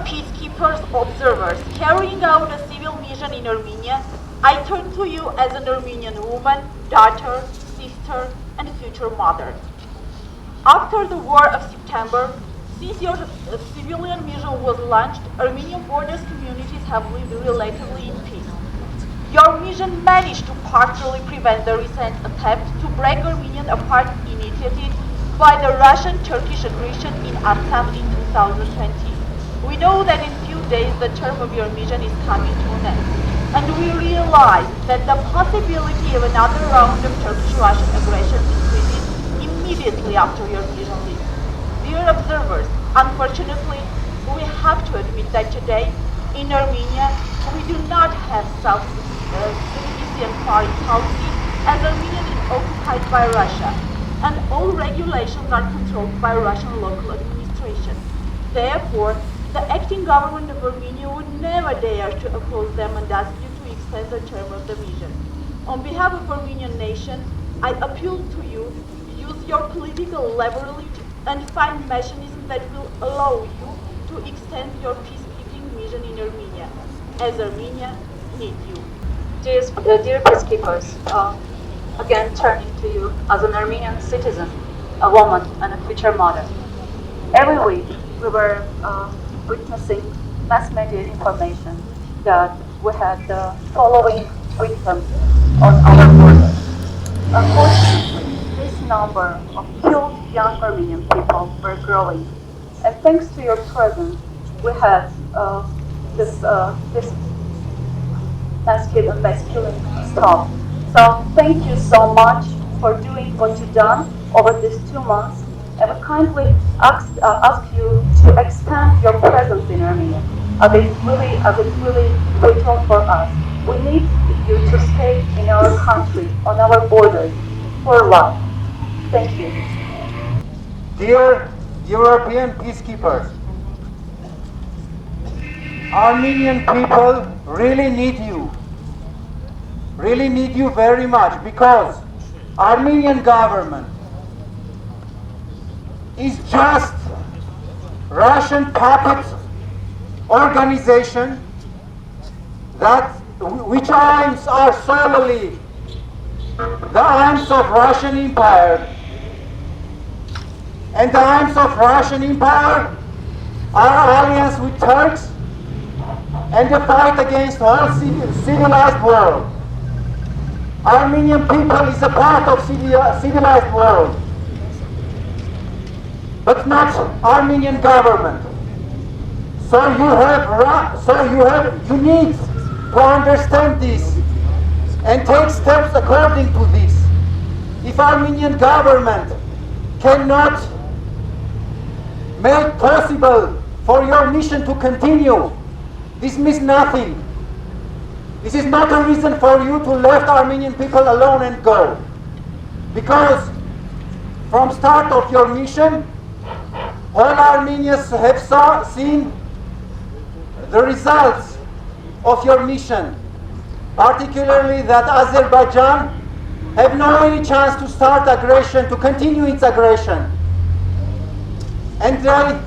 peacekeepers, observers carrying out a civil mission in Armenia, I turn to you as an Armenian woman, daughter, sister, and future mother. After the war of September, since your civilian mission was launched, Armenian borders communities have lived relatively in peace. Your mission managed to partially prevent the recent attempt to break Armenian apart initiated by the Russian-Turkish aggression in Artsakh in 2020. We know that in few days the term of your mission is coming to an end, and we realize that the possibility of another round of Turkish-Russian aggression increases immediately after your mission leaves. Dear observers, unfortunately, we have to admit that today, in Armenia, we do not have self-sufficient foreign policy, as Armenia is occupied by Russia, and all regulations are controlled by Russian local administration. Therefore, the acting government of Armenia would never dare to oppose them and ask you to extend the term of the mission. On behalf of Armenian nation, I appeal to you, use your political leverage and find mechanisms that will allow you to extend your peacekeeping mission in Armenia, as Armenia needs you. Dear peacekeepers, again turning to you as an Armenian citizen, a woman, and a future mother. Every week we were witnessing mass media information that we had the following victims on our borders. Unfortunately, this number of killed young Armenian people were growing, and thanks to your presence, we had this mass killing stop. So thank you so much for doing what you've done over these 2 months, and we kindly ask you to expand your presence in Armenia, as it's really vital for us. We need you to stay in our country, on our borders, for life. Thank you. Dear European peacekeepers, Armenian people really need you very much, because Armenian government is just Russian puppet organization which arms are solely the arms of Russian Empire, and the arms of Russian Empire are alliance with Turks and the fight against whole civilized world. Armenian people is a part of civilized world, but not Armenian government. So you need to understand this and take steps according to this. If Armenian government cannot make possible for your mission to continue, this means nothing. This is not a reason for you to let Armenian people alone and go. Because from start of your mission, all Armenians have seen the results of your mission, particularly that Azerbaijan have no any chance to start aggression, to continue its aggression. And they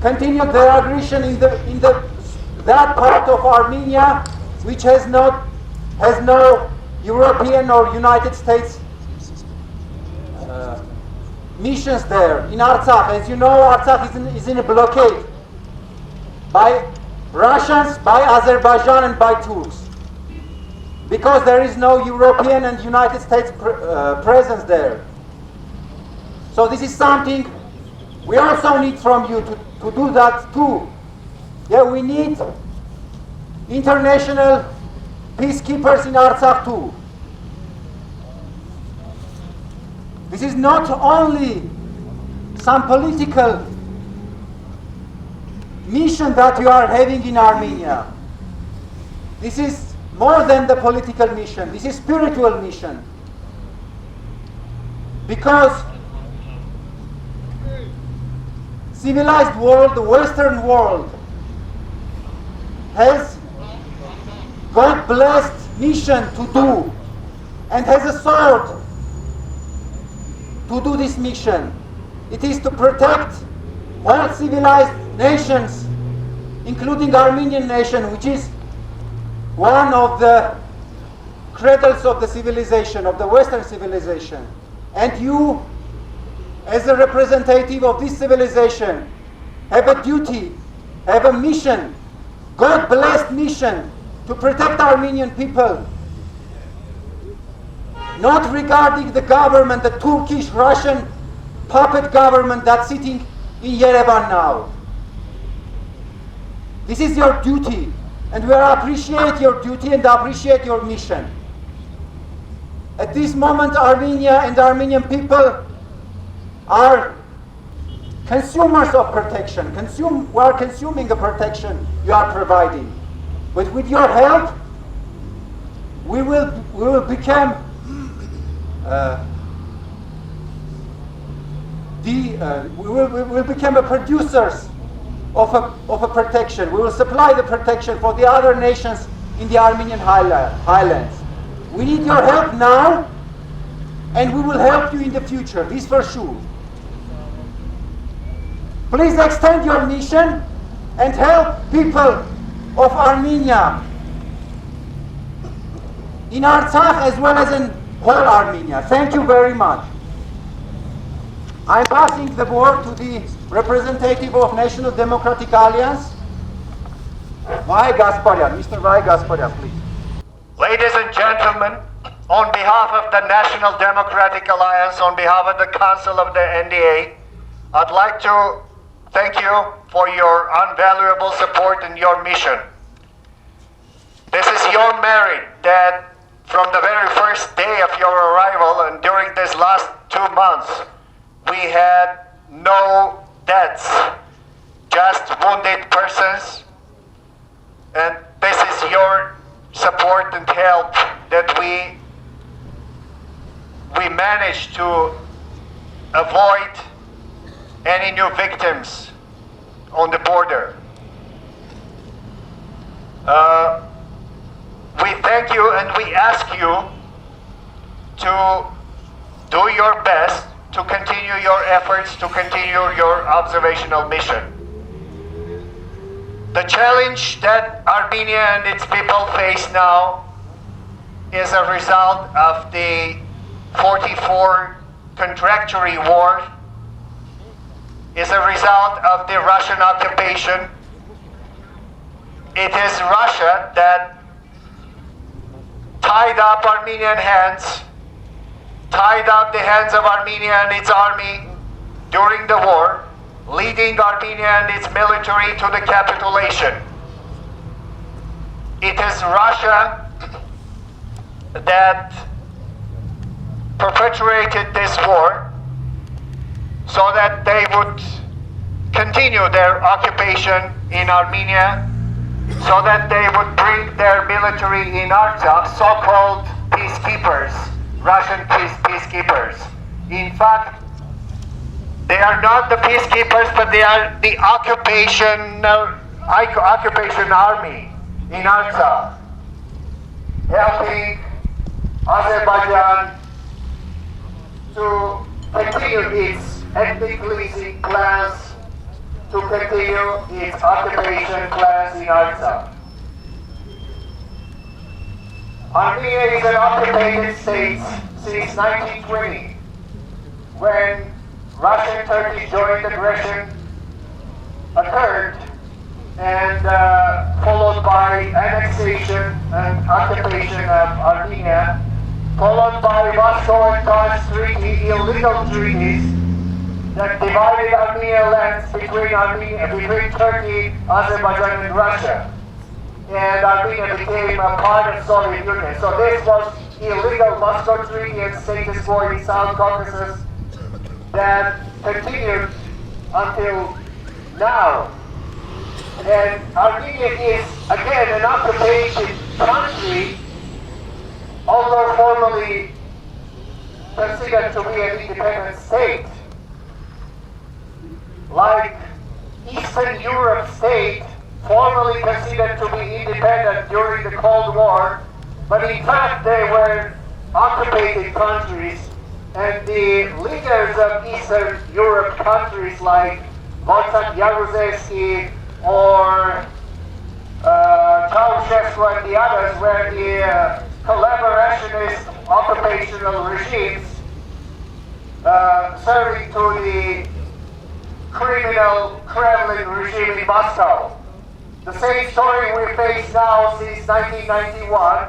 continued their aggression in that part of Armenia which has no European or United States missions there, in Artsakh. As you know, Artsakh is in a blockade by Russians, by Azerbaijan, and by Turks, because there is no European and United States presence there. So this is something we also need from you to do that too. Yeah, we need international peacekeepers in Artsakh too. This is not only some political mission that you are having in Armenia. This is more than the political mission. This is spiritual mission. Because civilized world, the Western world, has God-blessed mission to do, and has a sword to do this mission. It is to protect all civilized nations, including Armenian nation, which is one of the cradles of the civilization, of the Western civilization. And you, as a representative of this civilization, have a duty, have a mission, God-blessed mission, to protect Armenian people, not regarding the government, the Turkish, Russian puppet government that's sitting in Yerevan now. This is your duty, and we appreciate your duty and appreciate your mission. At this moment, Armenia and Armenian people are consumers of protection. We are consuming the protection you are providing. But with your help, we will become we will become a producers of a protection. We will supply the protection for the other nations in the Armenian highlands. We need your help now, and we will help you in the future, this for sure. Please extend your mission and help people of Armenia in Artsakh as well as in whole Armenia. Thank you very much. I'm passing the word to the representative of National Democratic Alliance, Vai Gasparian. Mr. Vai Gasparian, please. Ladies and gentlemen, on behalf of the National Democratic Alliance, on behalf of the Council of the NDA, I'd like to thank you for your invaluable support in your mission. This is your merit that from the very first day of your arrival and during this last 2 months, we had no deaths, just wounded persons, and this is your support and help that we managed to avoid any new victims on the border. We thank you and we ask you to do your best to continue your efforts, to continue your observational mission. The challenge that Armenia and its people face now is a result of the 44 contractory war, is a result of the Russian occupation. It is Russia that tied up Armenian hands, tied up the hands of Armenia and its army during the war, leading Armenia and its military to the capitulation. It is Russia that perpetuated this war so that they would continue their occupation in Armenia, so that they would bring their military in Artsakh, so-called peacekeepers, Russian peacekeepers. In fact, they are not the peacekeepers, but they are the occupation army in Artsakh, helping Azerbaijan to continue its ethnic cleansing plans, to continue its occupation plans in Artsakh. Armenia is an occupied state since 1920, when Russian-Turkish joint aggression occurred, and followed by annexation and occupation of Armenia, followed by Moscow and Khan's treaty, illegal treaties that divided Armenian lands between Turkey, Azerbaijan, and Russia. And Armenia became a part of Soviet Union. So this was illegal Moscow Treaty and status quo in South Caucasus that continued until now. And Armenia is again an occupation country, although formally considered to be an independent state. Like Eastern Europe state, formally considered to be independent during the Cold War, but in fact they were occupied countries, and the leaders of Eastern Europe countries like Wojciech Jaruzelski or Ceausescu and the others were the collaborationist occupational regimes serving to the criminal Kremlin regime in Moscow. The same story we face now since 1991,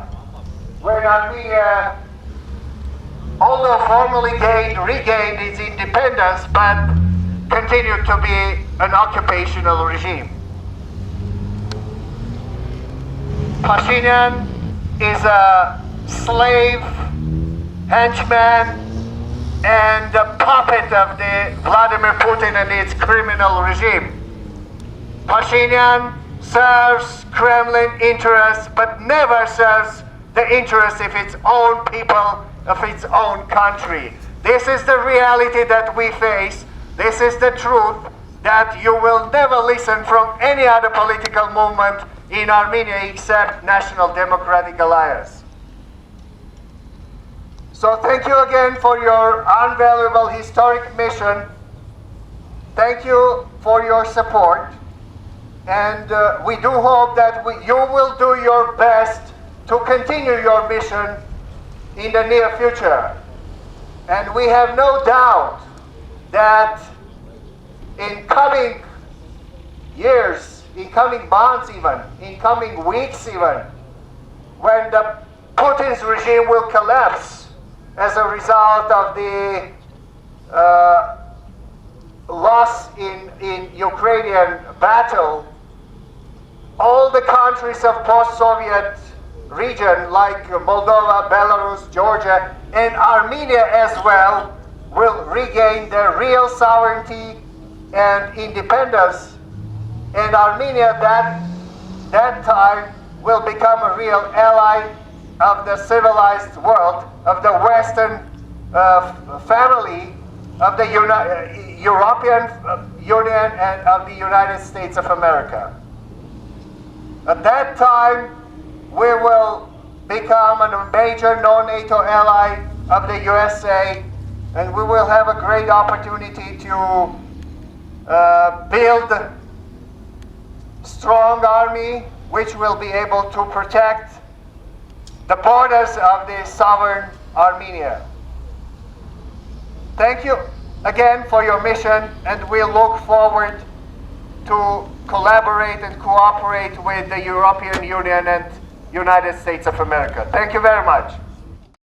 when Armenia, although formally regained its independence, but continued to be an occupational regime. Pashinyan is a slave, henchman, and a puppet of the Vladimir Putin and its criminal regime. Pashinyan serves Kremlin interests, but never serves the interests of its own people, of its own country. This is the reality that we face. This is the truth that you will never listen from any other political movement in Armenia except National Democratic Alliance. So thank you again for your invaluable historic mission. Thank you for your support. And we do hope that you will do your best to continue your mission in the near future. And we have no doubt that in coming years, in coming months even, in coming weeks even, when the Putin's regime will collapse as a result of the loss in Ukrainian battle, all the countries of post-Soviet region like Moldova, Belarus, Georgia, and Armenia as well will regain their real sovereignty and independence. And Armenia that time will become a real ally of the civilized world, of the Western family, of the European Union and of the United States of America. At that time, we will become a major non-NATO ally of the USA, and we will have a great opportunity to build a strong army which will be able to protect the borders of the sovereign Armenia. Thank you again for your mission, and we look forward to collaborate and cooperate with the European Union and United States of America. Thank you very much.